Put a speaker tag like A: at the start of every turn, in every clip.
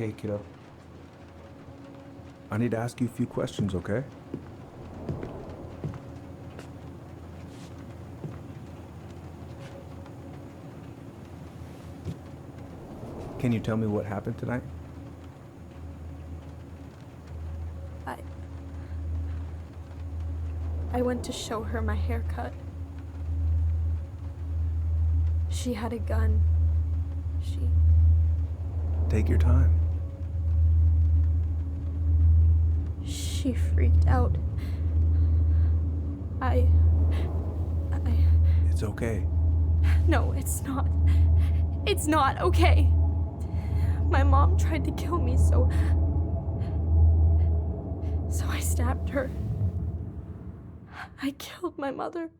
A: Hey, kiddo. I need to ask you a few questions, okay? Can you tell me what happened tonight?
B: I went to show her my haircut. She had a gun.
A: Take your time.
B: She freaked out.
A: It's okay.
B: No, it's not. It's not okay. My mom tried to kill me, so I stabbed her. I killed my mother.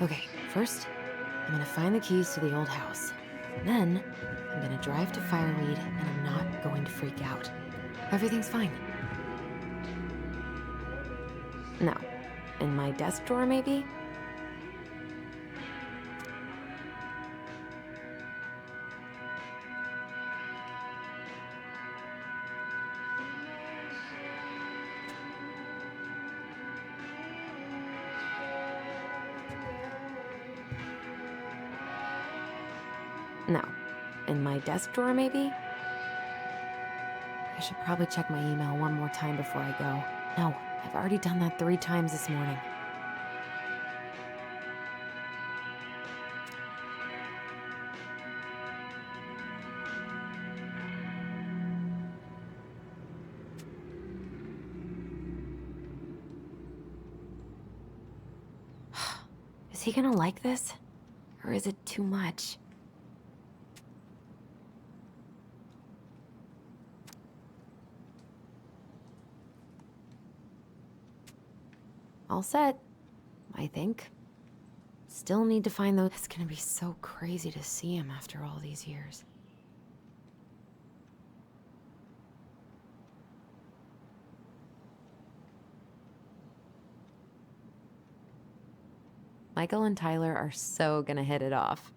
C: Okay, first, I'm gonna find the keys to the old house. Then, I'm gonna drive to Fireweed, and I'm not going to freak out. Everything's fine. No. In my desk drawer, maybe? No. In my desk drawer, maybe? I should probably check my email one more time before I go. No, I've already done that 3 times this morning. Is he gonna like this? Or is it too much? All set, I think. Still need to find those. It's gonna be so crazy to see him after all these years. Michael and Tyler are so gonna hit it off.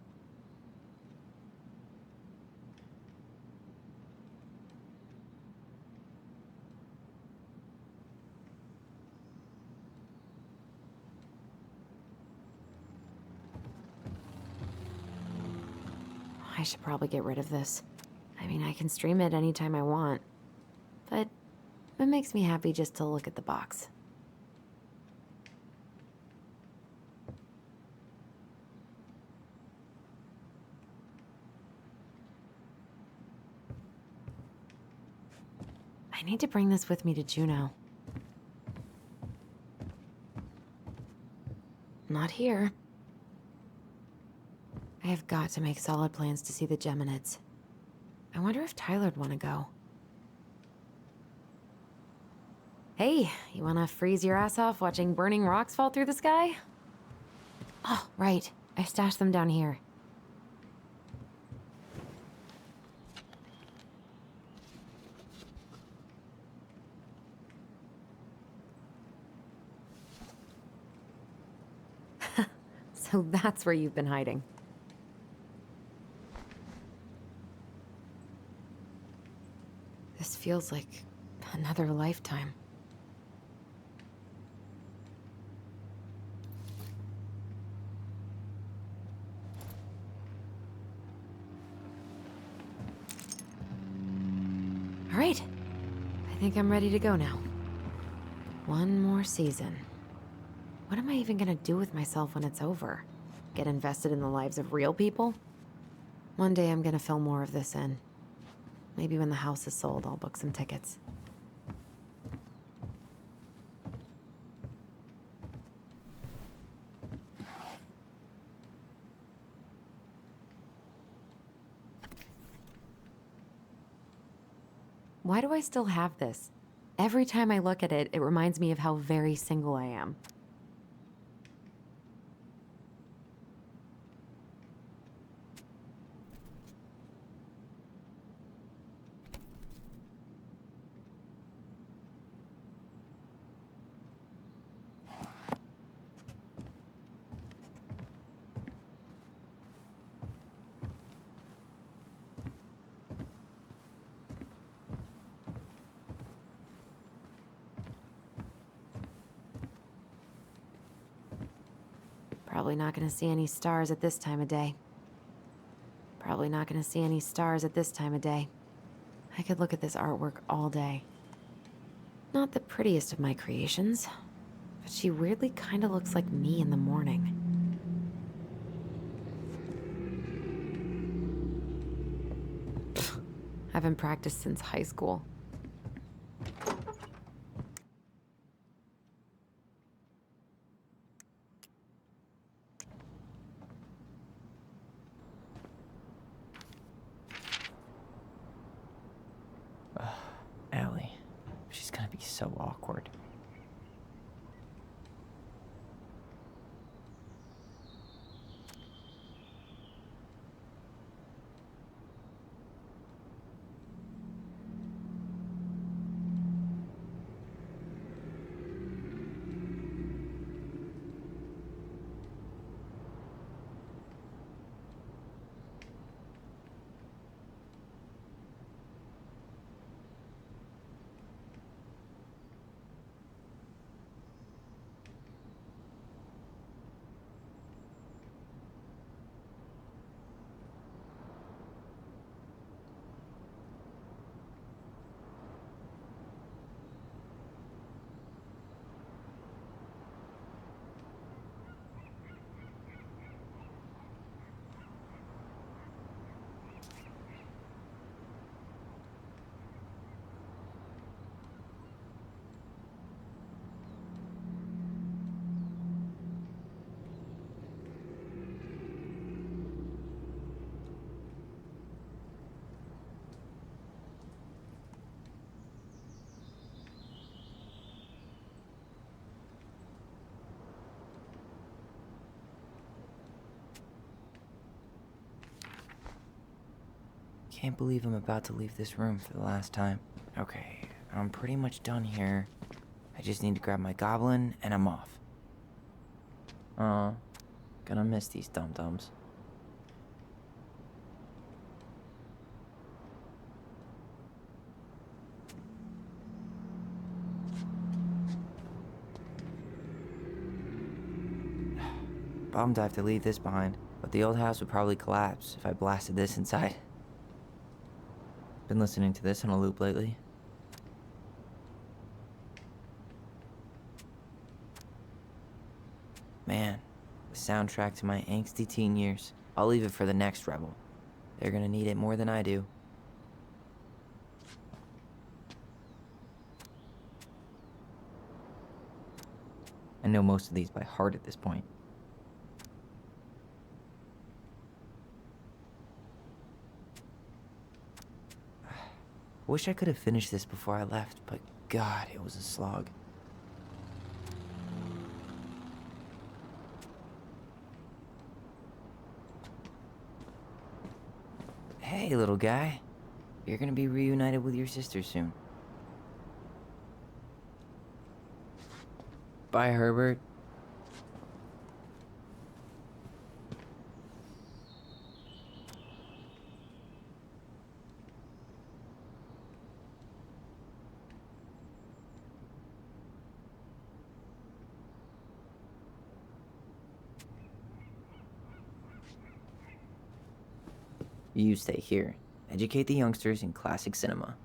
C: I should probably get rid of this. I mean, I can stream it anytime I want, but it makes me happy just to look at the box. I need to bring this with me to Juneau. Not here. I have got to make solid plans to see the Geminids. I wonder if Tyler'd want to go. Hey, you want to freeze your ass off watching burning rocks fall through the sky? Oh, right. I stashed them down here. So that's where you've been hiding. This feels like another lifetime. All right. I think I'm ready to go now. One more season. What am I even gonna do with myself when it's over? Get invested in the lives of real people? One day I'm gonna fill more of this in. Maybe when the house is sold, I'll book some tickets. Why do I still have this? Every time I look at it, it reminds me of how very single I am. Probably not gonna see any stars at this time of day. Probably not gonna see any stars at this time of day. I could look at this artwork all day. Not the prettiest of my creations, but she weirdly kinda looks like me in the morning. Haven't practiced since high school.
D: Allie. She's gonna be so awkward. Can't believe I'm about to leave this room for the last time. Okay, I'm pretty much done here. I just need to grab my goblin and I'm off. Gonna miss these dum-dums. Bummed I have to leave this behind, but the old house would probably collapse if I blasted this inside. Been listening to this on a loop lately. Man, the soundtrack to my angsty teen years. I'll leave it for the next rebel. They're gonna need it more than I do. I know most of these by heart at this point. Wish I could have finished this before I left, but God, it was a slog. Hey, little guy. You're gonna be reunited with your sister soon. Bye, Herbert. You stay here. Educate the youngsters in classic cinema.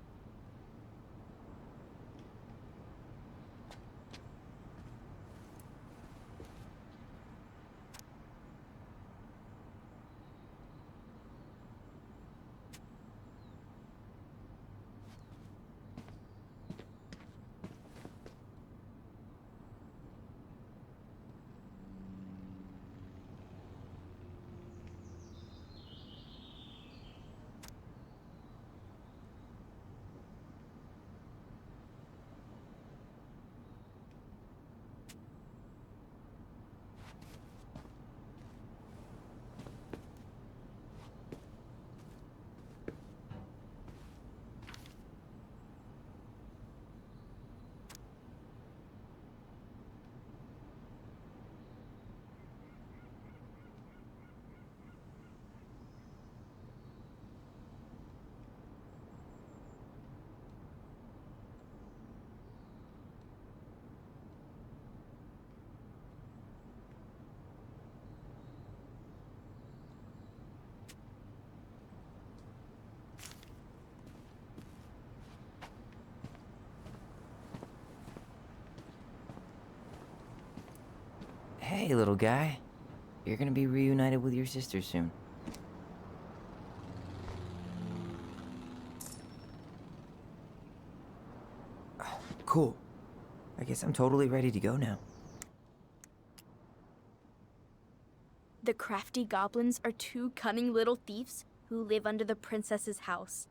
D: Hey, little guy. You're gonna be reunited with your sister soon. Cool. I guess I'm totally ready to go now.
B: The crafty goblins are two cunning little thieves who live under the princess's house.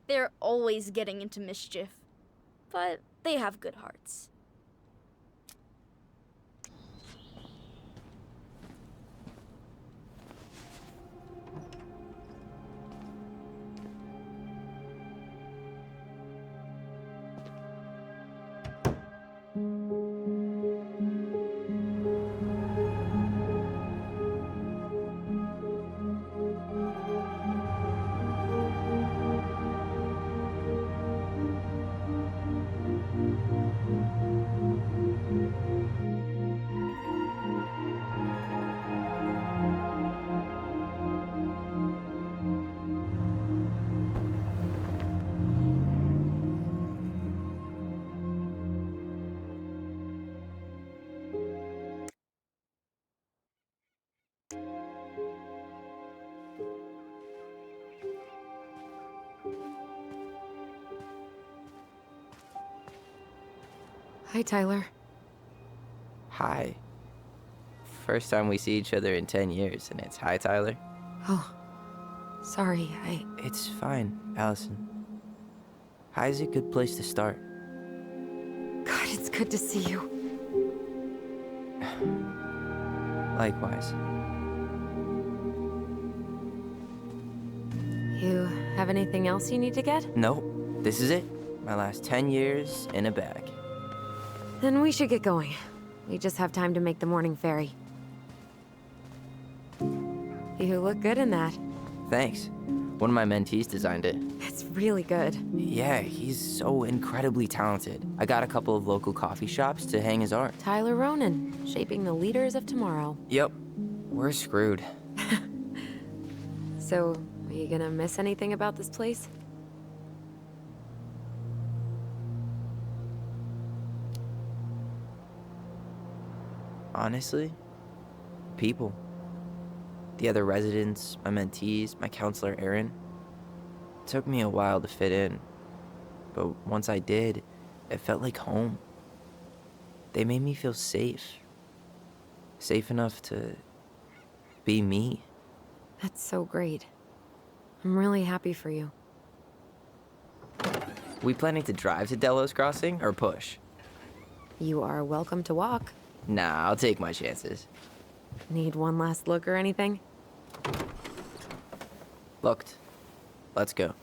B: They're always getting into mischief, but they have good hearts.
C: Hi, Tyler.
D: Hi. First time we see each other in 10 years, and it's hi, Tyler.
C: Oh, sorry,
D: It's fine, Allison. Hi's a good place to start.
C: God, it's good to see you.
D: Likewise.
C: You have anything else you need to get?
D: Nope. This is it. My last 10 years in a bag.
C: Then we should get going. We just have time to make the morning ferry. You look good in that.
D: Thanks. One of my mentees designed it.
C: It's really good.
D: Yeah, he's so incredibly talented. I got a couple of local coffee shops to hang his art.
C: Tyler Ronan, shaping the leaders of tomorrow.
D: Yep, we're screwed.
C: So, are you gonna miss anything about this place?
D: Honestly, people. The other residents, my mentees, my counselor Aaron. It took me a while to fit in, but once I did, it felt like home. They made me feel safe. Safe enough to be me.
C: That's so great. I'm really happy for you.
D: We planning to drive to Delos Crossing or push?
C: You are welcome to walk.
D: Nah, I'll take my chances.
C: Need one last look or anything?
D: Looked. Let's go.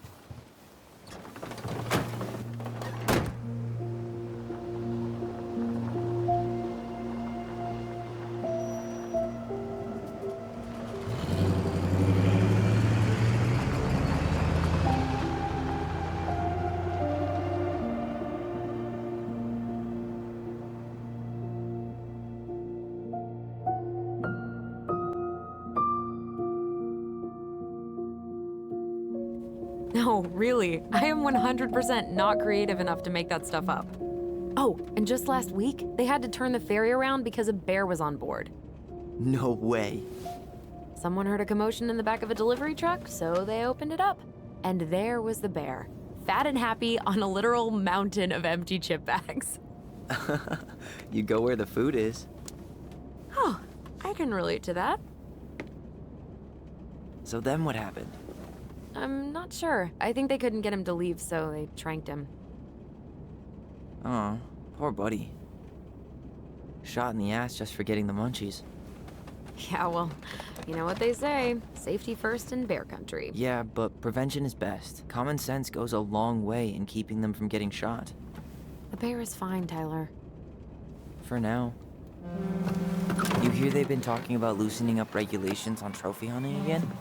C: No, really. I am 100% not creative enough to make that stuff up. Oh, and just last week, they had to turn the ferry around because a bear was on board.
D: No way.
C: Someone heard a commotion in the back of a delivery truck, so they opened it up. And there was the bear, fat and happy on a literal mountain of empty chip bags.
D: You go where the food is.
C: Oh, I can relate to that.
D: So then what happened?
C: I'm not sure. I think they couldn't get him to leave, so they tranked him.
D: Oh, poor buddy. Shot in the ass just for getting the munchies.
C: Yeah, well, you know what they say. Safety first in bear country.
D: Yeah, but prevention is best. Common sense goes a long way in keeping them from getting shot.
C: The bear is fine, Tyler.
D: For now. You hear they've been talking about loosening up regulations on trophy hunting again?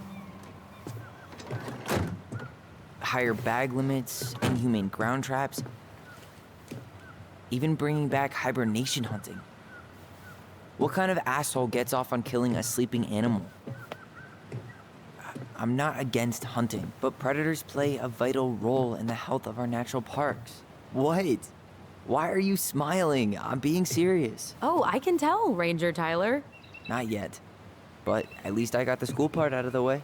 D: Higher bag limits, inhumane ground traps, even bringing back hibernation hunting. What kind of asshole gets off on killing a sleeping animal? I'm not against hunting, but predators play a vital role in the health of our natural parks. What? Why are you smiling? I'm being serious.
C: Oh, I can tell, Ranger Tyler.
D: Not yet, but at least I got the school part out of the way.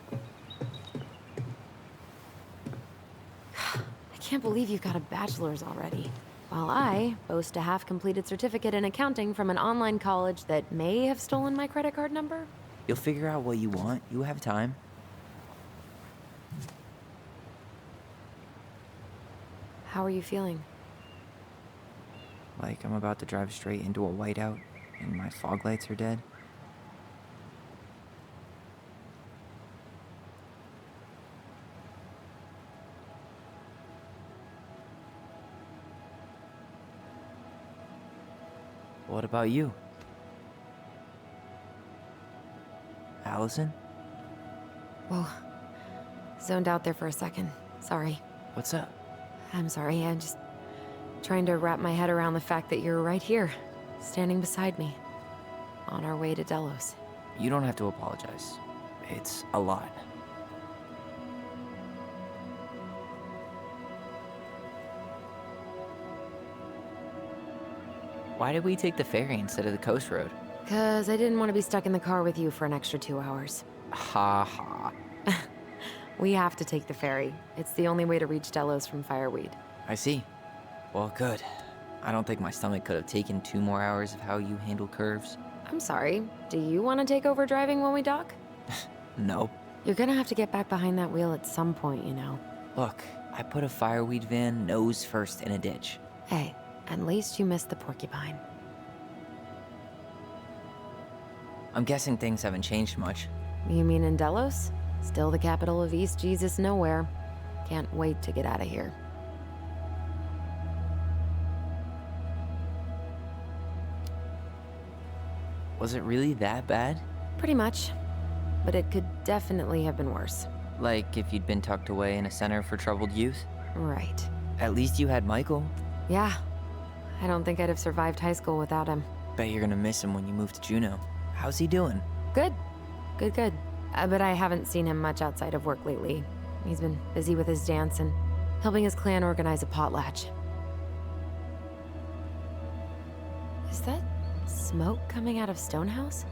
C: I can't believe you've got a bachelor's already. While I boast a half-completed certificate in accounting from an online college that may have stolen my credit card number.
D: You'll figure out what you want. You have time.
C: How are you feeling?
D: Like I'm about to drive straight into a whiteout and my fog lights are dead. What about you? Allison?
C: Whoa. Zoned out there for a second. Sorry.
D: What's up?
C: I'm sorry, I'm just trying to wrap my head around the fact that you're right here, standing beside me, on our way to Delos.
D: You don't have to apologize. It's a lot. Why did we take the ferry instead of the coast road?
C: 'Cause I didn't want to be stuck in the car with you for an extra 2 hours.
D: Ha ha.
C: We have to take the ferry. It's the only way to reach Delos from Fireweed.
D: I see. Well, good. I don't think my stomach could have taken 2 more hours of how you handle curves.
C: I'm sorry, do you want to take over driving when we dock?
D: No.
C: You're gonna have to get back behind that wheel at some point, you know.
D: Look, I put a fireweed van nose first in a ditch.
C: Hey, at least you missed the porcupine.
D: I'm guessing things haven't changed much.
C: You mean in Delos? Still the capital of East Jesus Nowhere. Can't wait to get out of here.
D: Was it really that bad?
C: Pretty much. but it could definitely have been worse.
D: Like if you'd been tucked away in a center for troubled youth?
C: Right.
D: At least you had Michael.
C: Yeah. I don't think I'd have survived high school without him.
D: Bet you're gonna miss him when you move to Juneau. How's he doing?
C: Good. Good. But I haven't seen him much outside of work lately. He's been busy with his dance and helping his clan organize a potlatch. Is that smoke coming out of Stonehouse?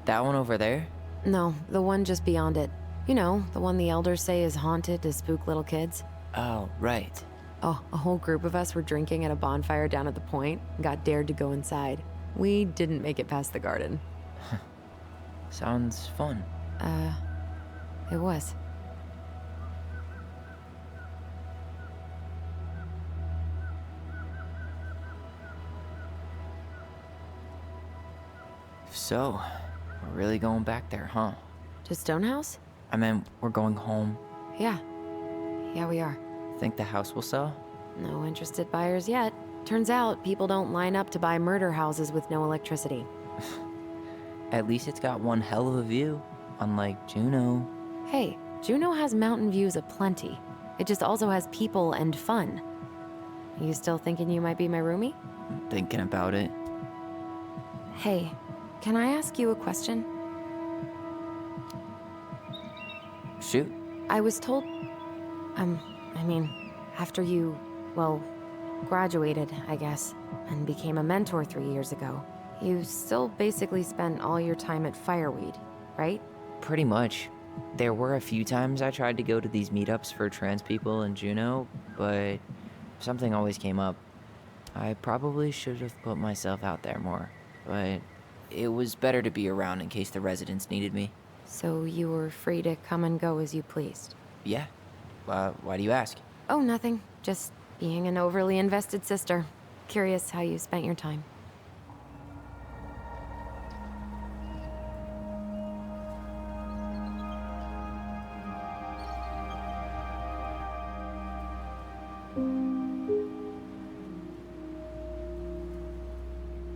D: That one over there?
C: No, the one just beyond it. You know, the one the elders say is haunted to spook little kids.
D: Oh, right.
C: Oh, a whole group of us were drinking at a bonfire down at the point and got dared to go inside. We didn't make it past the garden.
D: Sounds fun.
C: It was.
D: So, we're really going back there, huh?
C: To Stonehouse?
D: I mean, we're going home.
C: Yeah. Yeah, we are.
D: Think the house will sell?
C: No interested buyers yet. Turns out people don't line up to buy murder houses with no electricity.
D: At least it's got one hell of a view, unlike Juneau.
C: Hey, Juneau has mountain views aplenty. It just also has people and fun. You still thinking you might be my roomie?
D: Thinking about it.
C: Hey, can I ask you a question?
D: Shoot.
C: I was told... after you, well, graduated, I guess, and became a mentor 3 years ago, you still basically spent all your time at Fireweed, right?
D: Pretty much. There were a few times I tried to go to these meetups for trans people in Juneau, but something always came up. I probably should have put myself out there more, but it was better to be around in case the residents needed me.
C: So you were free to come and go as you pleased?
D: Yeah. Why do you ask?
C: Oh, nothing. Just being an overly invested sister. Curious how you spent your time.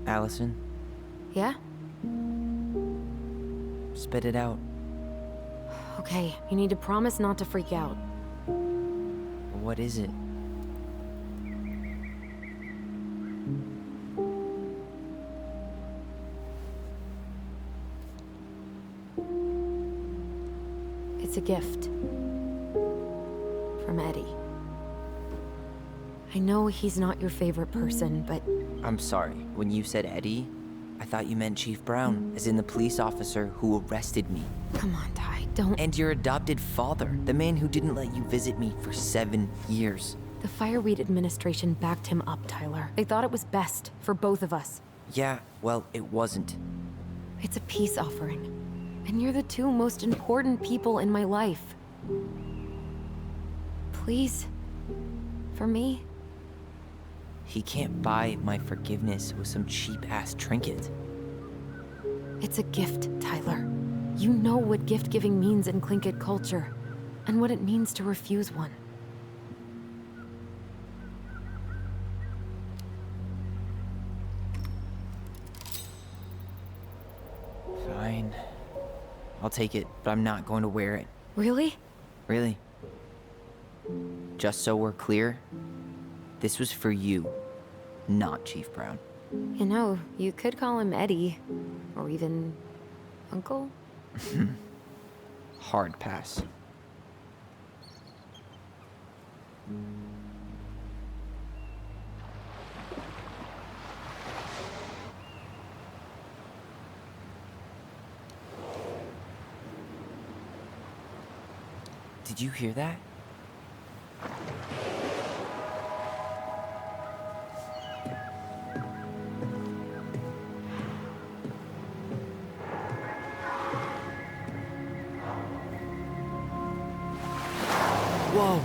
D: Allison,
C: Yeah?
D: spit it out.
C: Okay, you need to promise not to freak out.
D: What is it?
C: It's a gift. From Eddie. I know he's not your favorite person, but
D: I'm sorry. When you said Eddie, I thought you meant Chief Brown, as in the police officer who arrested me.
C: come on, Ty, don't...
D: And your adopted father, the man who didn't let you visit me for 7 years.
C: The Fireweed administration backed him up, Tyler. They thought it was best for both of us.
D: Yeah, well, it wasn't.
C: It's a peace offering. And you're the two most important people in my life. Please. For me.
D: He can't buy my forgiveness with some cheap-ass trinket.
C: It's a gift, Tyler. You know what gift-giving means in Tlingit culture, and what it means to refuse one.
D: Fine. I'll take it, but I'm not going to wear it.
C: Really?
D: Really. Just so we're clear, this was for you, not Chief Brown.
C: You know, you could call him Eddie, or even Uncle?
D: Hard pass. Did you hear that? Whoa!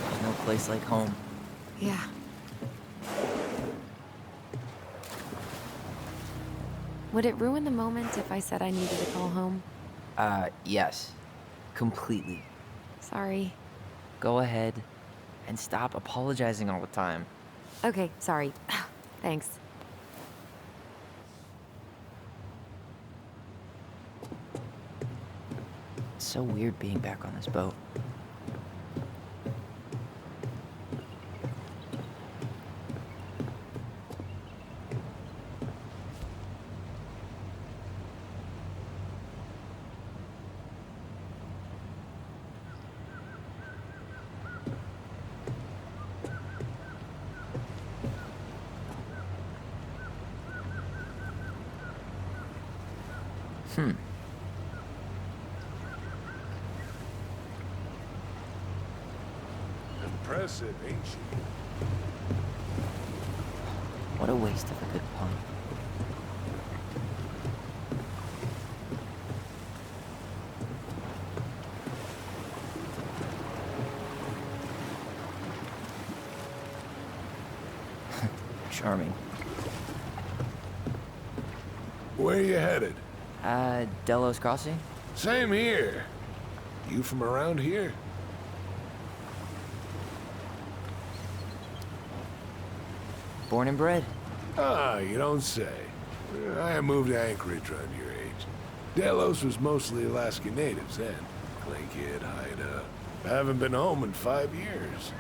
D: There's no place like home.
C: Yeah. Would it ruin the moment if I said I needed to call home?
D: Yes. Completely.
C: Sorry.
D: Go ahead and stop apologizing all the time.
C: Okay, sorry. Thanks.
D: It's so weird being back on this boat.
E: Impressive, ain't she?
D: What a waste of a good pun. Charming.
E: Where you headed?
D: Delos Crossing?
E: Same here. You from around here?
D: Born and bred.
E: Ah, you don't say. I moved to Anchorage around your age. Delos was mostly Alaska natives then. Clay Kid, Haida. I haven't been home in 5 years.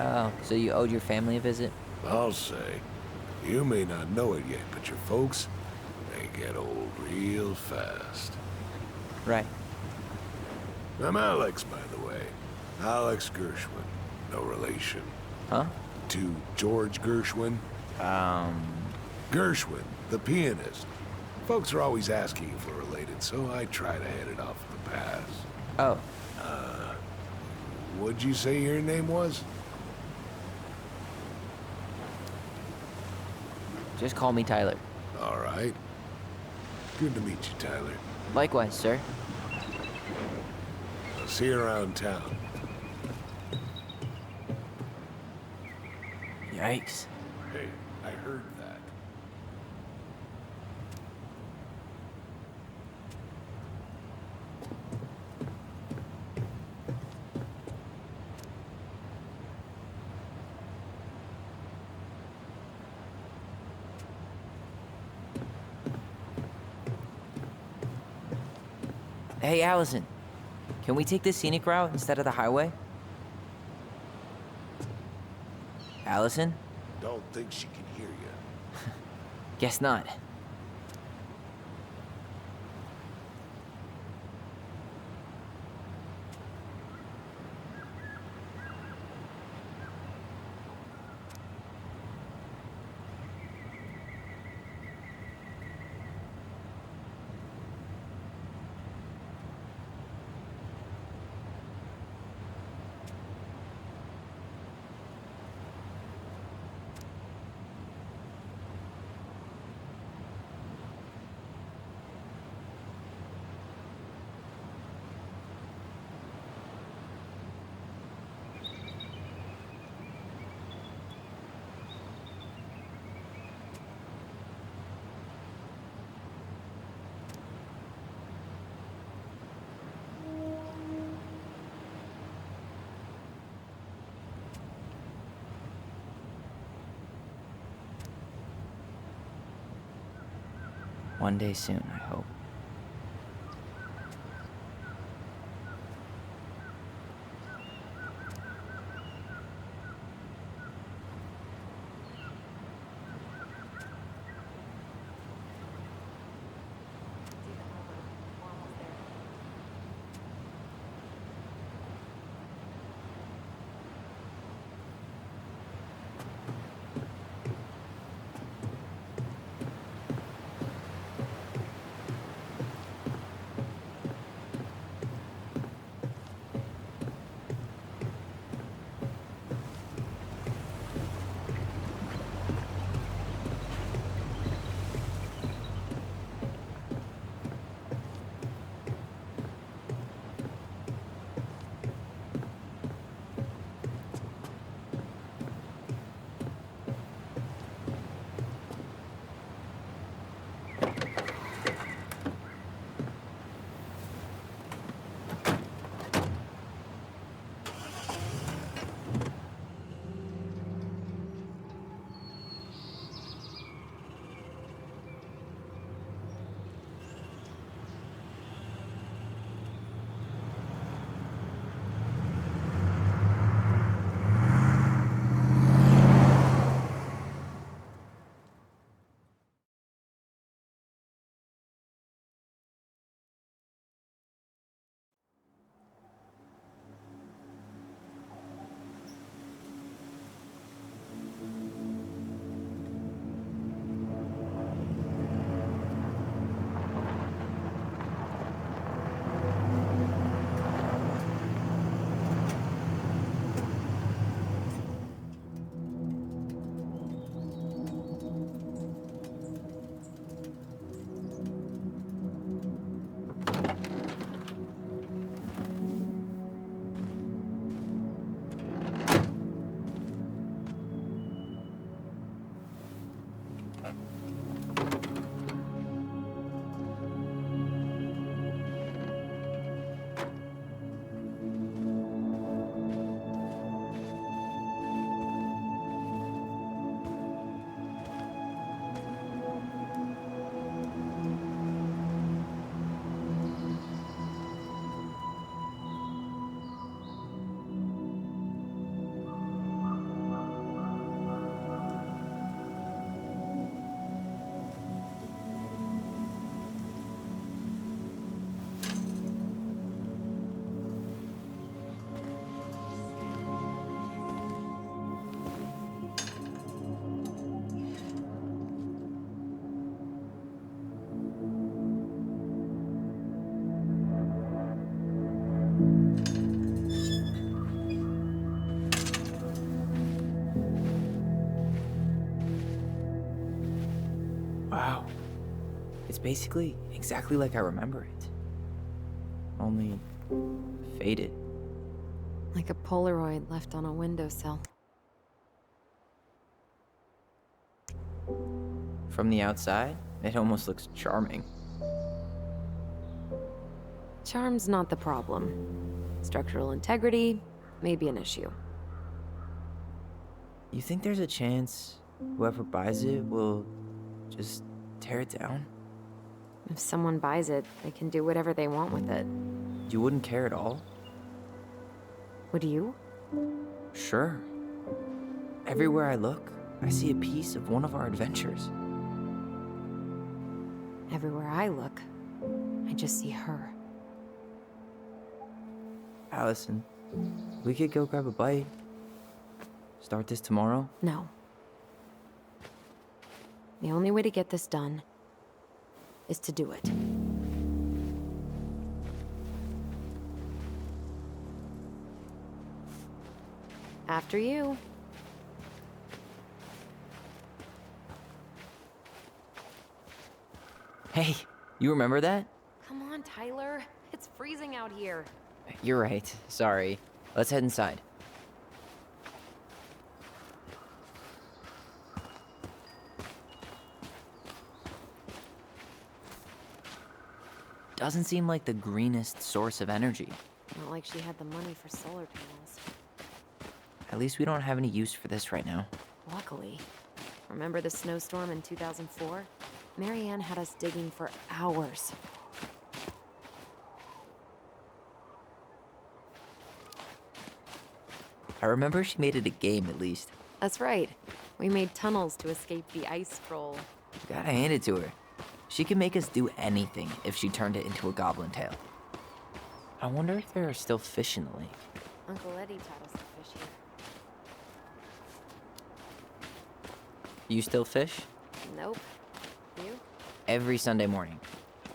D: Oh, so you owed your family a visit?
E: I'll say. You may not know it yet, but your folks, they get old real fast.
D: Right.
E: I'm Alex, by the way. Alex Gershwin. No relation.
D: Huh?
E: To George Gershwin. Gershwin, the pianist. Folks are always asking if we're related, so I try to head it off the pass.
D: Oh,
E: What'd you say your name was?
D: just call me Tyler.
E: All right. Good to meet you, Tyler.
D: Likewise, sir.
E: I'll see you around town.
D: Yikes.
E: Hey, I heard that.
D: Hey, Allison. Can we take the scenic route instead of the highway? Allison?
E: Don't think she can hear you.
D: Guess not. One day soon, I hope.
A: Wow.
D: It's basically exactly like I remember it. Only faded.
C: Like a Polaroid left on a windowsill.
D: From the outside, it almost looks charming.
C: Charm's not the problem. Structural integrity may be an issue.
D: You think there's a chance whoever buys it will just tear it down?
C: If someone buys it, they can do whatever they want with it.
D: You wouldn't care at all?
C: Would you?
D: Sure. Everywhere I look, I see a piece of one of our adventures.
C: Everywhere I look, I just see her.
D: Allison, we could go grab a bite. Start this tomorrow?
C: No. The only way to get this done is to do it. After you.
D: Hey, you remember that?
C: Come on, Tyler. It's freezing out here.
D: You're right. Sorry. Let's head inside. Doesn't seem like the greenest source of energy.
C: Not like she had the money for solar panels.
D: At least we don't have any use for this right now.
C: Luckily. Remember the snowstorm in 2004? Marianne had us digging for hours.
D: I remember she made it a game at least.
C: That's right. We made tunnels to escape the ice troll.
D: Gotta hand it to her. She can make us do anything if she turned it into a goblin tail. I wonder if there are still fish in the lake.
C: Uncle Eddie taught us to fish here.
D: You still fish?
C: Nope. You?
D: Every Sunday morning.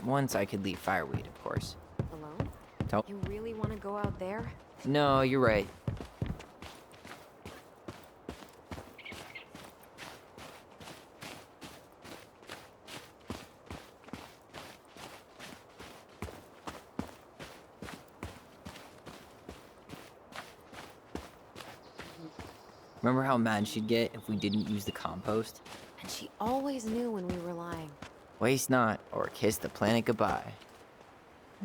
D: Once I could leave fireweed, of course.
C: Alone?
D: Tell-
C: You really want to go out there?
D: No, you're right. Remember how mad she'd get if we didn't use the compost?
C: And she always knew when we were lying.
D: Waste not, or kiss the planet goodbye.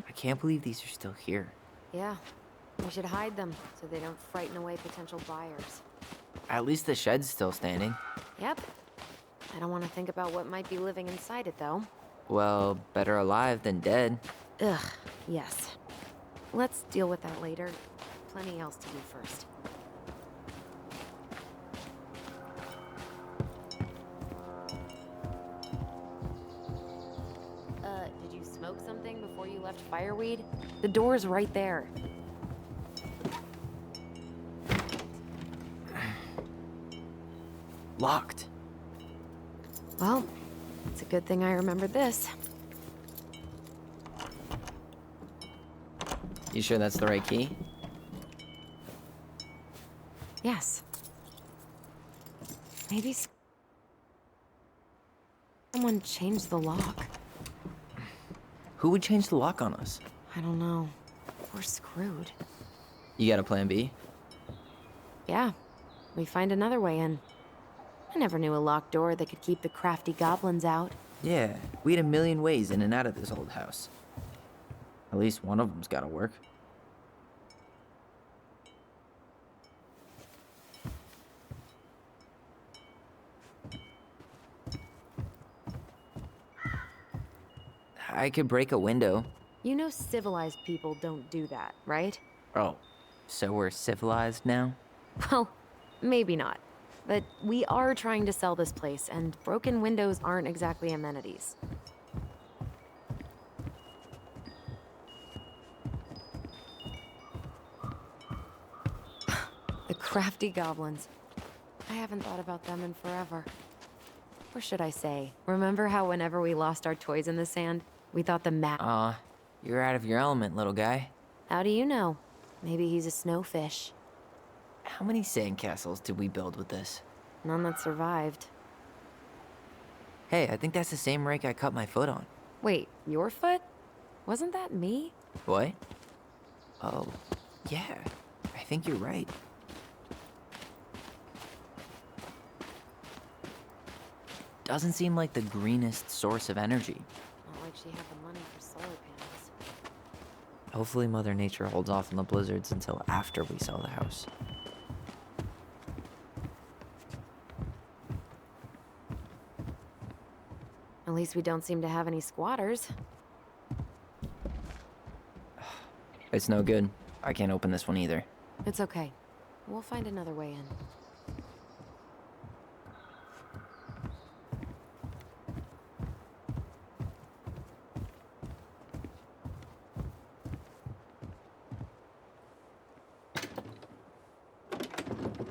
D: I can't believe these are still here.
C: Yeah. We should hide them so they don't frighten away potential buyers.
D: At least the shed's still standing.
C: Yep. I don't want to think about what might be living inside it, though.
D: Well, better alive than dead.
C: Ugh, yes. Let's deal with that later. Plenty else to do first. Did you smoke something before you left fireweed? The door's right there.
D: Locked.
C: Well, it's a good thing I remembered this.
D: You sure that's the right key?
C: Yes. Maybe someone changed the lock.
D: Who would change the lock on us?
C: I don't know. We're screwed.
D: You got a plan B?
C: Yeah. We find another way in. I never knew a locked door that could keep the crafty goblins out.
D: Yeah, we had a million ways in and out of this old house. At least one of them's gotta work. I could break a window.
C: You know civilized people don't do that, right?
D: Oh, so we're civilized now?
C: Well, maybe not. But we are trying to sell this place, and broken windows aren't exactly amenities. The crafty goblins. I haven't thought about them in forever. Or should I say, remember how whenever we lost our toys in the sand, we thought the map...
D: You're out of your element, little guy.
C: How do you know? Maybe he's a snowfish.
D: How many sandcastles did we build with this?
C: None that survived.
D: Hey, I think that's the same rake I cut my foot on.
C: Wait, your foot? Wasn't that me?
D: What? Oh, yeah. I think you're right. Doesn't seem like the greenest source of energy.
C: Not like she had the money for solar panels.
D: Hopefully Mother Nature holds off on the blizzards until after we sell the house.
C: At least we don't seem to have any squatters.
D: It's no good. I can't open this one either.
C: It's okay. We'll find another way in.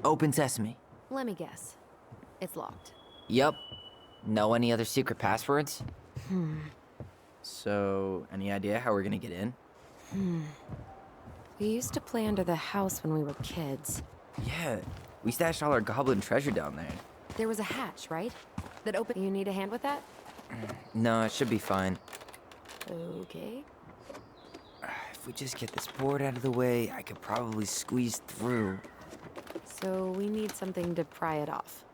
D: Open sesame.
C: Let me guess. It's locked.
D: Yup. Know any other secret passwords? So, any idea how we're gonna get in?
C: We used to play under the house when we were kids.
D: Yeah, we stashed all our goblin treasure down there.
C: There was a hatch, right? That opened. You need a hand with that?
D: No, it should be fine.
C: Okay.
D: If we just get this board out of the way, I could probably squeeze through.
C: So we need something to pry it off.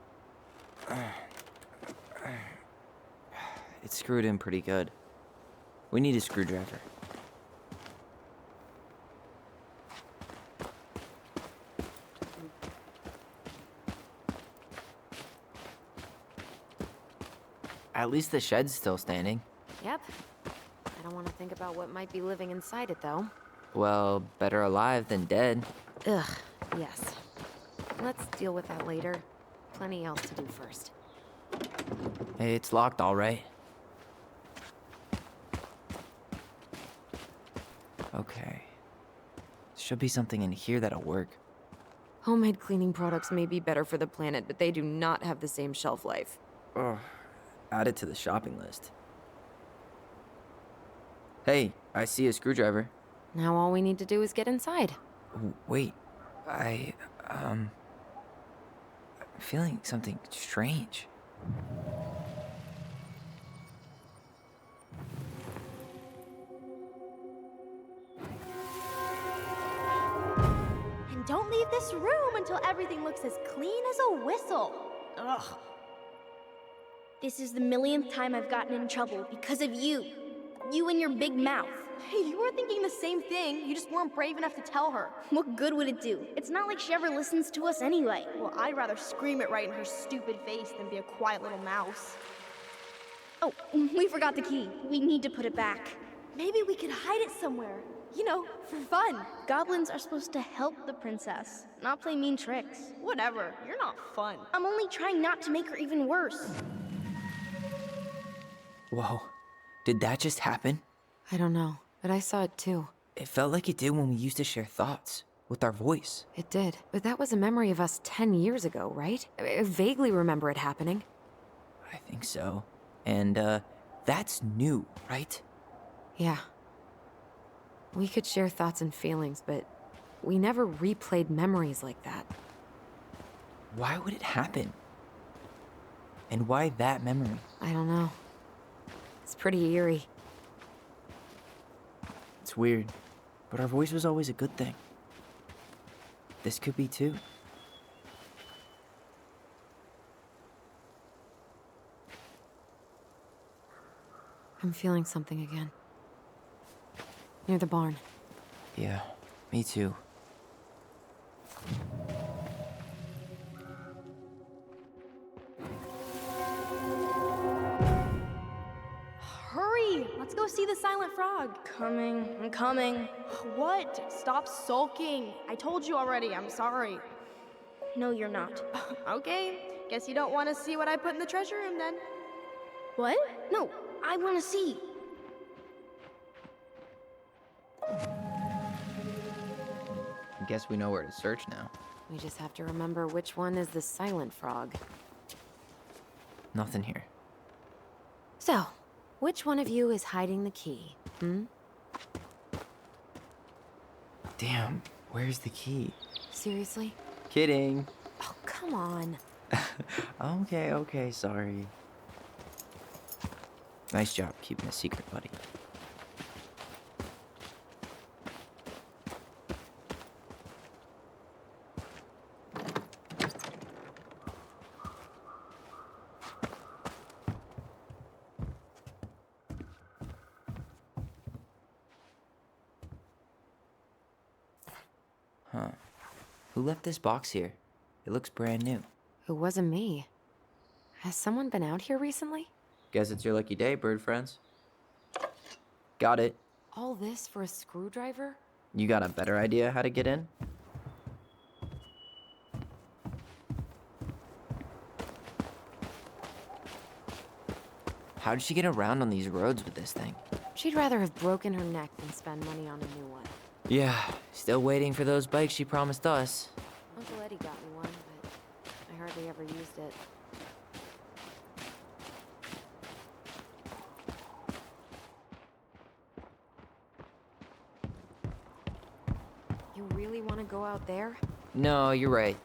D: It's screwed in pretty good. We need a screwdriver. At least the shed's still standing.
C: Yep. I don't want to think about what might be living inside it, though.
D: Well, better alive than dead.
C: Ugh, yes. Let's deal with that later. Plenty else to do first.
D: Hey, it's locked all right. Okay. Should be something in here that'll work.
C: Homemade cleaning products may be better for the planet, but they do not have the same shelf life.
D: Ugh. Add it to the shopping list. Hey, I see a screwdriver.
C: Now all we need to do is get inside.
D: Wait, I'm feeling something strange.
B: And don't leave this room until everything looks as clean as a whistle. Ugh. This is the millionth time I've gotten in trouble because of you. You and your big mouth.
F: Hey, you were thinking the same thing. You just weren't brave enough to tell her.
B: What good would it do? It's not like she ever listens to us anyway.
F: Well, I'd rather scream it right in her stupid face than be a quiet little mouse.
B: Oh, we forgot the key. We need to put it back.
F: Maybe we could hide it somewhere. You know, for fun.
B: Goblins are supposed to help the princess, not play mean tricks.
F: Whatever, you're not fun.
B: I'm only trying not to make her even worse.
D: Whoa, did that just happen?
C: I don't know, but I saw it too.
D: It felt like it did when we used to share thoughts with our voice.
C: It did. But that was a memory of us 10 years ago, right? I vaguely remember it happening.
D: I think so. And, that's new, right?
C: Yeah. We could share thoughts and feelings, but we never replayed memories like that.
D: Why would it happen? And why that memory?
C: I don't know. It's pretty eerie.
D: It's weird, but our voice was always a good thing. This could be too.
C: I'm feeling something again. Near the barn.
D: Yeah, me too.
F: Hurry! Let's go see the silent frog.
B: I'm coming.
F: What? Stop sulking. I told you already, I'm sorry.
B: No, you're not.
F: Okay, guess you don't want to see what I put in the treasure room then.
B: What? No, I want to see.
D: I guess we know where to search now.
C: We just have to remember which one is the silent frog.
D: Nothing here.
C: So, which one of you is hiding the key?
D: Damn, where's the key?
C: Seriously?
D: Kidding.
C: Oh, come on.
D: Okay, sorry. Nice job keeping a secret, buddy. Huh. Who left this box here? It looks brand new.
C: It wasn't me. Has someone been out here recently?
D: Guess it's your lucky day, bird friends. Got it.
C: All this for a screwdriver?
D: You got a better idea how to get in? How did she get around on these roads with this thing?
C: She'd rather have broken her neck than spend money on a new one.
D: Yeah, still waiting for those bikes she promised us.
C: Uncle Eddie got me one, but I hardly ever used it. You really want to go out there?
D: No, you're right.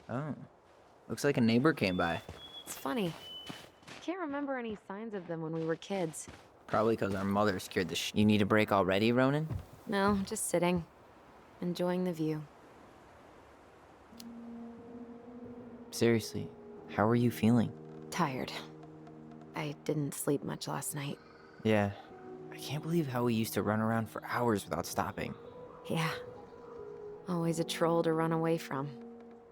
D: Oh, looks like a neighbor came by.
C: It's funny. Can't remember any signs of them when we were kids.
D: Probably because our mother scared You need a break already, Ronan?
C: No, just sitting. Enjoying the view.
D: Seriously, how are you feeling?
C: Tired. I didn't sleep much last night.
D: Yeah, I can't believe how we used to run around for hours without stopping.
C: Yeah. Always a troll to run away from.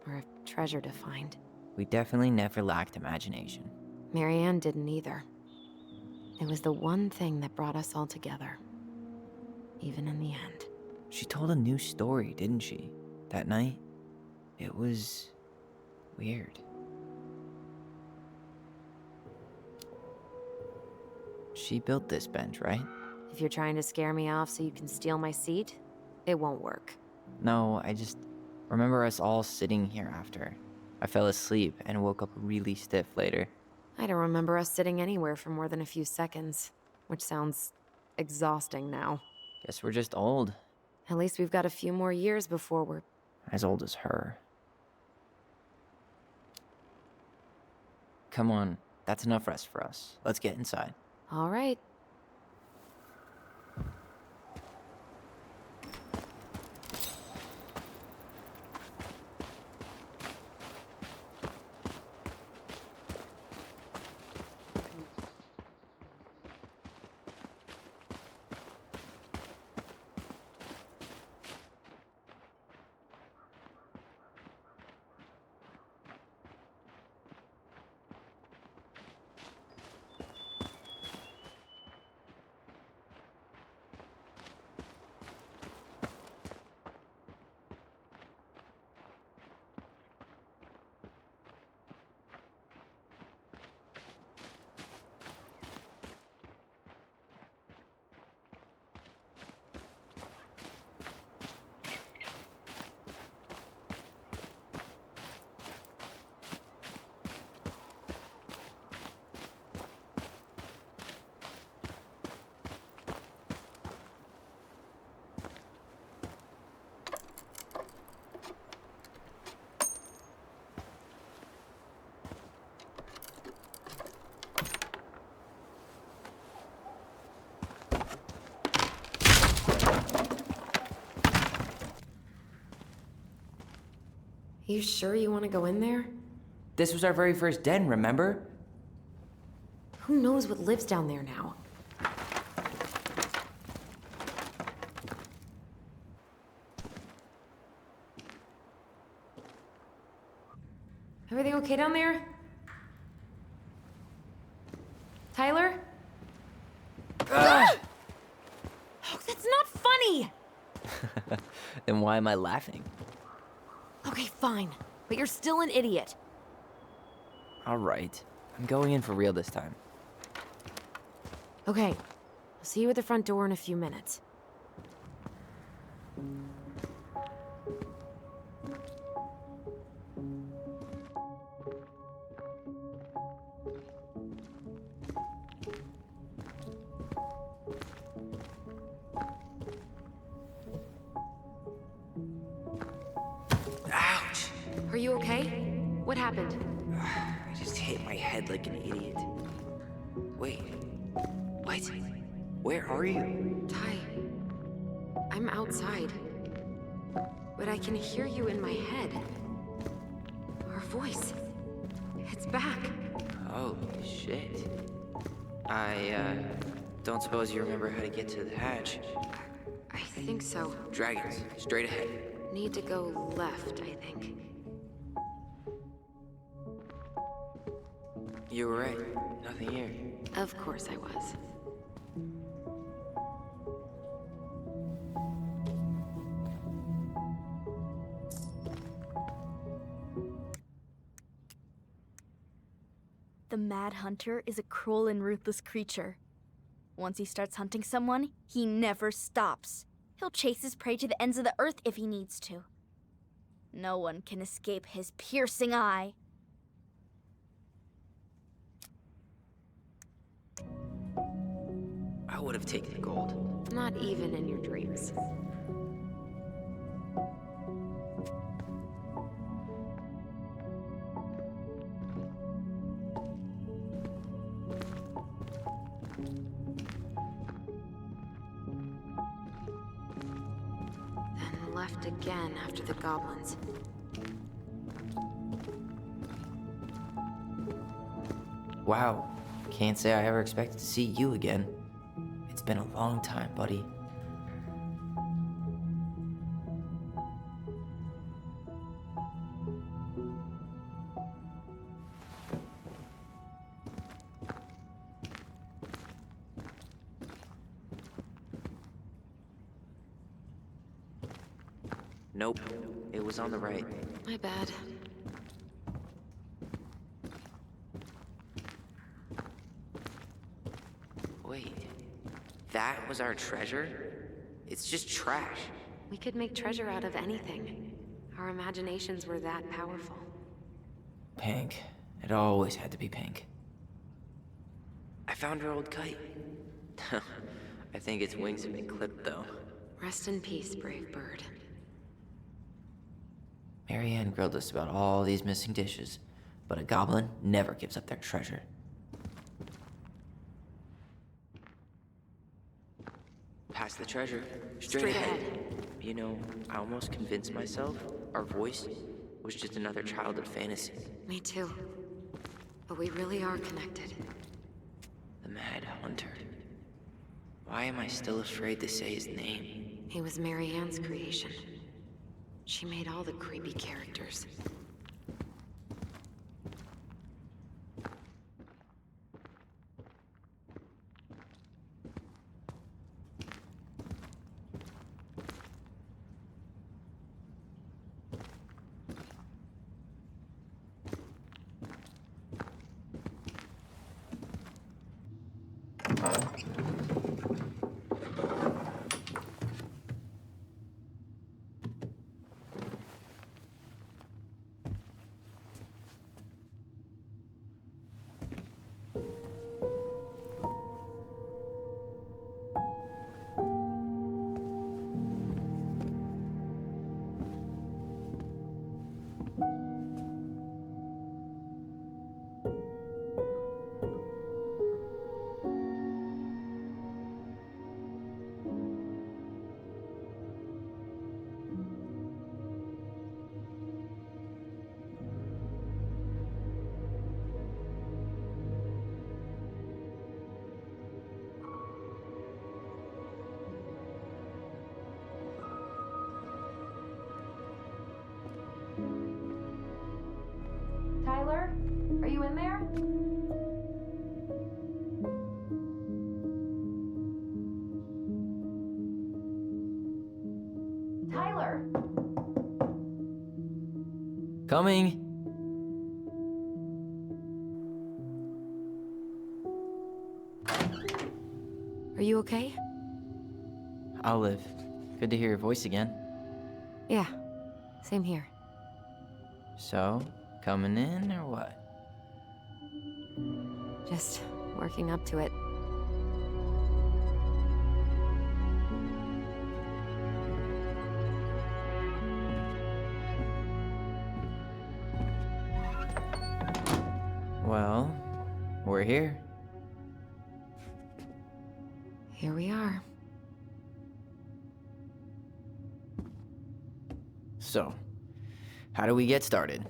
C: Or a treasure to find.
D: We definitely never lacked imagination.
C: Marianne didn't either. It was the one thing that brought us all together. Even in the end.
D: She told a new story, didn't she? That night? It was weird. She built this bench, right?
C: If you're trying to scare me off so you can steal my seat, it won't work.
D: No, I just remember us all sitting here after. I fell asleep and woke up really stiff later.
C: I don't remember us sitting anywhere for more than a few seconds, which sounds exhausting now.
D: Guess we're just old.
C: At least we've got a few more years before we're...
D: As old as her. Come on, that's enough rest for us. Let's get inside.
C: All right. You sure you want to go in there?
D: This was our very first den, remember?
C: Who knows what lives down there now? Everything okay down there? Tyler? Oh, that's not funny!
D: Then why am I laughing?
C: Okay, fine. But you're still an idiot.
D: All right. I'm going in for real this time.
C: Okay. I'll see you at the front door in a few minutes.
D: Ouch!
C: Are you okay? What happened?
D: I just hit my head like an idiot. Wait. What? Where are you?
C: Ty, I'm outside. But I can hear you in my head. Our voice. It's back.
D: Holy shit. I, don't suppose you remember how to get to the hatch.
C: I think so.
D: Dragons, straight ahead.
C: Need to go left, I think.
D: You were right. Nothing here.
C: Of course I was.
B: The Mad Hunter is a cruel and ruthless creature. Once he starts hunting someone, he never stops. He'll chase his prey to the ends of the earth if he needs to. No one can escape his piercing eye.
D: I would have taken the gold.
C: Not even in your dreams. Then left again after the goblins.
D: Wow. Can't say I ever expected to see you again. It's been a long time, buddy. Nope. It was on the right.
C: My bad.
D: Wait. That was our treasure? It's just trash.
C: We could make treasure out of anything. Our imaginations were that powerful.
D: Pink. It always had to be pink. I found our old kite. I think its wings have been clipped, though.
C: Rest in peace, brave bird.
D: Marianne grilled us about all these missing dishes, but a goblin never gives up their treasure. Past the treasure. Straight ahead. You know, I almost convinced myself our voice was just another childhood fantasy.
C: Me too. But we really are connected.
D: The Mad Hunter. Why am I still afraid to say his name?
C: He was Marianne's creation. She made all the creepy characters. in there? Tyler!
D: Coming!
C: Are you okay?
D: Olive, good to hear your voice again.
C: Yeah, same here.
D: So, coming in or what?
C: Just working up to it.
D: Well, we're here.
C: Here we are.
D: So, how do we get started?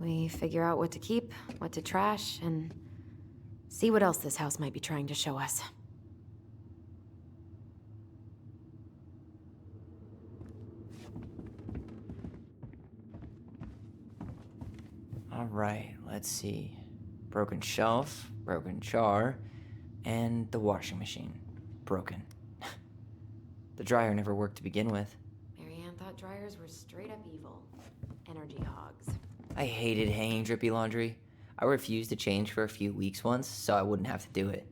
C: We figure out what to keep, what to trash, and see what else this house might be trying to show us.
D: Alright, let's see. Broken shelf, broken jar, and the washing machine. Broken. The dryer never worked to begin with.
C: Marianne thought dryers were straight up evil. Energy hogs.
D: I hated hanging drippy laundry. I refused to change for a few weeks once, so I wouldn't have to do it.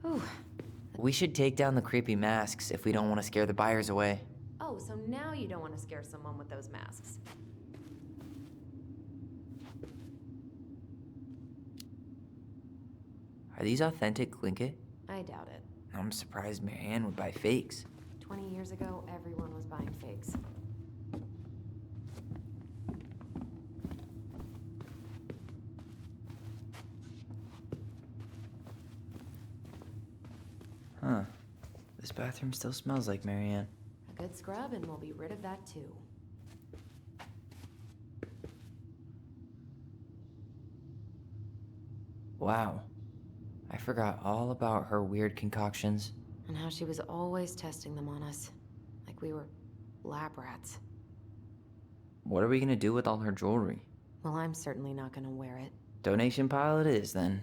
C: Ooh.
D: We should take down the creepy masks if we don't want to scare the buyers away.
C: Oh, so now you don't want to scare someone with those masks.
D: Are these authentic Glinkit?
C: I doubt it.
D: I'm surprised Marianne would buy fakes.
C: 20 years ago, everyone was buying fakes.
D: Huh. This bathroom still smells like Marianne.
C: A good scrub and we'll be rid of that too.
D: Wow. I forgot all about her weird concoctions.
C: And how she was always testing them on us. Like we were lab rats.
D: What are we gonna do with all her jewelry?
C: Well, I'm certainly not gonna wear it.
D: Donation pile it is, then.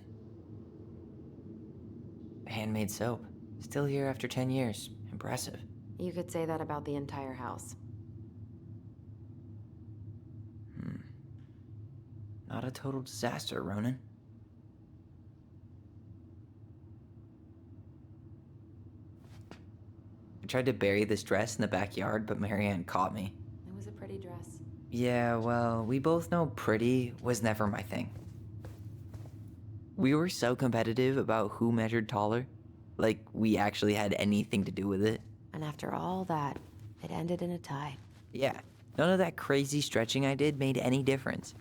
D: Handmade soap. Still here after 10 years. Impressive.
C: You could say that about the entire house.
D: Not a total disaster, Ronan. I tried to bury this dress in the backyard, but Marianne caught me.
C: It was a pretty dress.
D: Yeah, well, we both know pretty was never my thing. We were so competitive about who measured taller. Like, we actually had anything to do with it.
C: And after all that, it ended in a tie.
D: Yeah, none of that crazy stretching I did made any difference.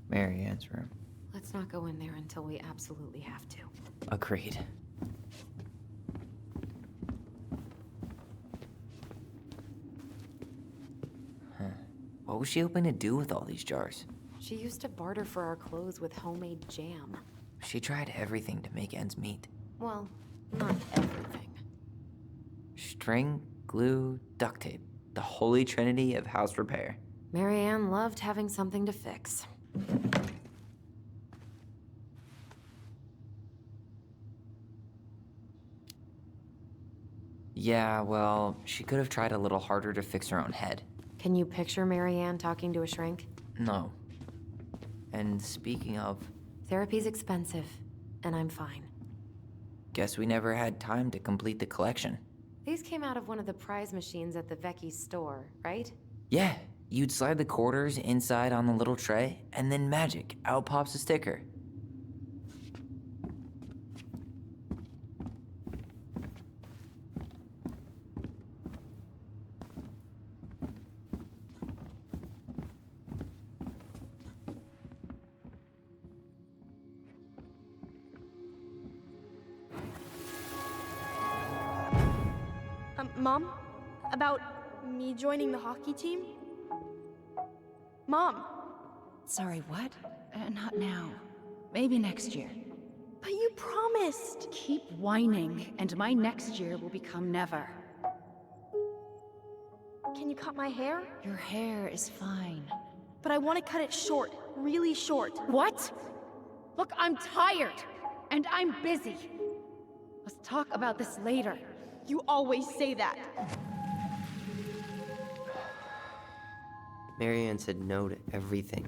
D: Marianne's room.
C: Let's not go in there until we absolutely have to.
D: Agreed. What was she hoping to do with all these jars?
C: She used to barter for our clothes with homemade jam.
D: She tried everything to make ends meet.
C: Well, not everything.
D: String, glue, duct tape. The holy trinity of house repair.
C: Marianne loved having something to fix.
D: Yeah, well, she could have tried a little harder to fix her own head.
C: Can you picture Marianne talking to a shrink?
D: No. And speaking of,
C: Therapy's expensive, and I'm fine.
D: guess we never had time to complete the collection.
C: These came out of one of the prize machines at the Vecchi's store, right?
D: Yeah, you'd slide the quarters inside on the little tray, and then magic, out pops a sticker.
F: Mom? About Me joining the hockey team? Mom,
G: Sorry, what? Not now. Maybe next year.
F: but you promised.
G: Keep whining, and my next year will become never.
F: Can you cut my hair?
G: Your hair is fine.
F: But I want to cut it short, really short.
G: What? Look, I'm tired, and I'm busy. Let's talk about this later.
F: You always say that.
D: Marianne said no to everything.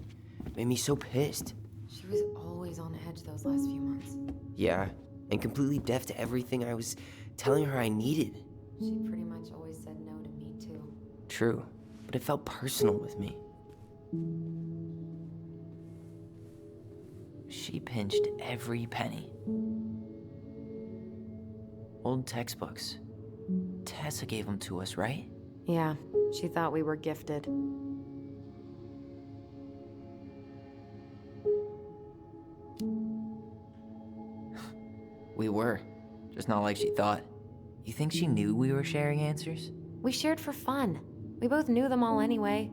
D: Made me so pissed.
C: She was always on edge those last few months.
D: Yeah, and completely deaf to everything I was telling her I needed.
C: She pretty much always said no to me, too.
D: True, but it felt personal with me. She pinched every penny. Old textbooks. Tessa gave them to us, right?
C: Yeah, she thought we were gifted.
D: We were, just not like she thought. You think she knew we were sharing answers?
C: We shared for fun. We both knew them all anyway.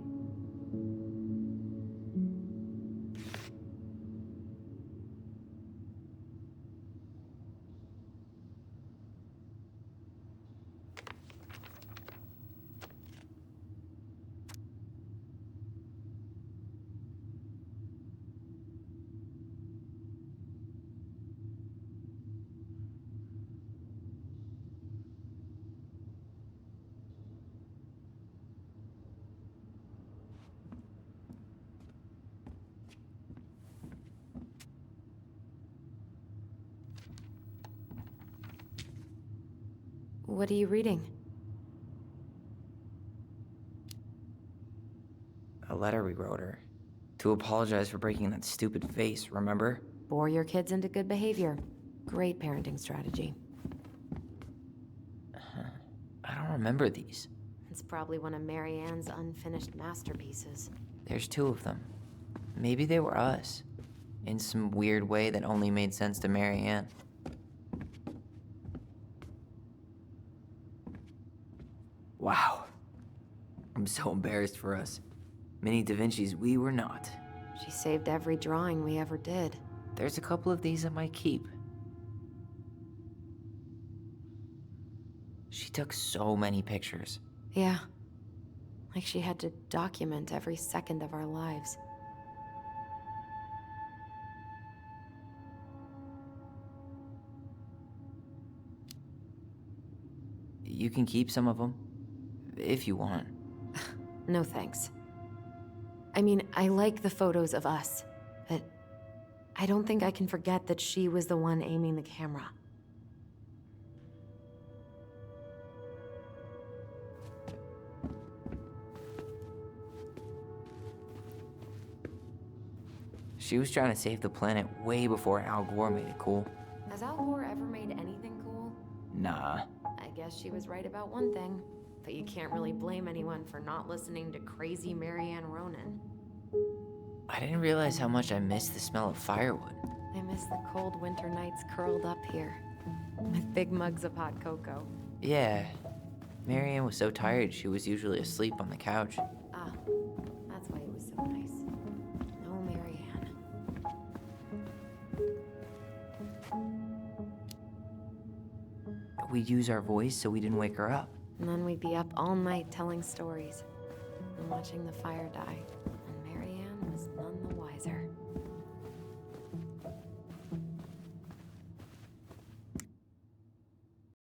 C: What are you reading?
D: A letter we wrote her. To apologize for breaking that stupid face, remember?
C: Bore your kids into good behavior. Great parenting strategy.
D: I don't remember these.
C: It's probably one of Marianne's unfinished masterpieces.
D: There's 2 of them. Maybe they were us. In some weird way that only made sense to Marianne. Wow. I'm so embarrassed for us. Mini Da Vinci's we were not.
C: She saved every drawing we ever did.
D: There's a couple of these I might keep. She took so many pictures.
C: Yeah. Like she had to document every second of our lives.
D: You can keep some of them, if you want.
C: No thanks. I mean, I like the photos of us, but I don't think I can forget that she was the one aiming the camera.
D: She was trying to save the planet way before Al Gore made it cool.
C: Has Al Gore ever made anything cool?
D: Nah.
C: I guess she was right about one thing, but you can't really blame anyone for not listening to crazy Marianne Ronan.
D: I didn't realize how much I missed the smell of firewood.
C: I miss the cold winter nights curled up here, with big mugs of hot cocoa.
D: Yeah. Marianne was so tired she was usually asleep on the couch.
C: Ah, that's why it was so nice. No Marianne.
D: We'd use our voice so we didn't wake her up.
C: And then we'd be up all night telling stories and watching the fire die. And Marianne was none the wiser.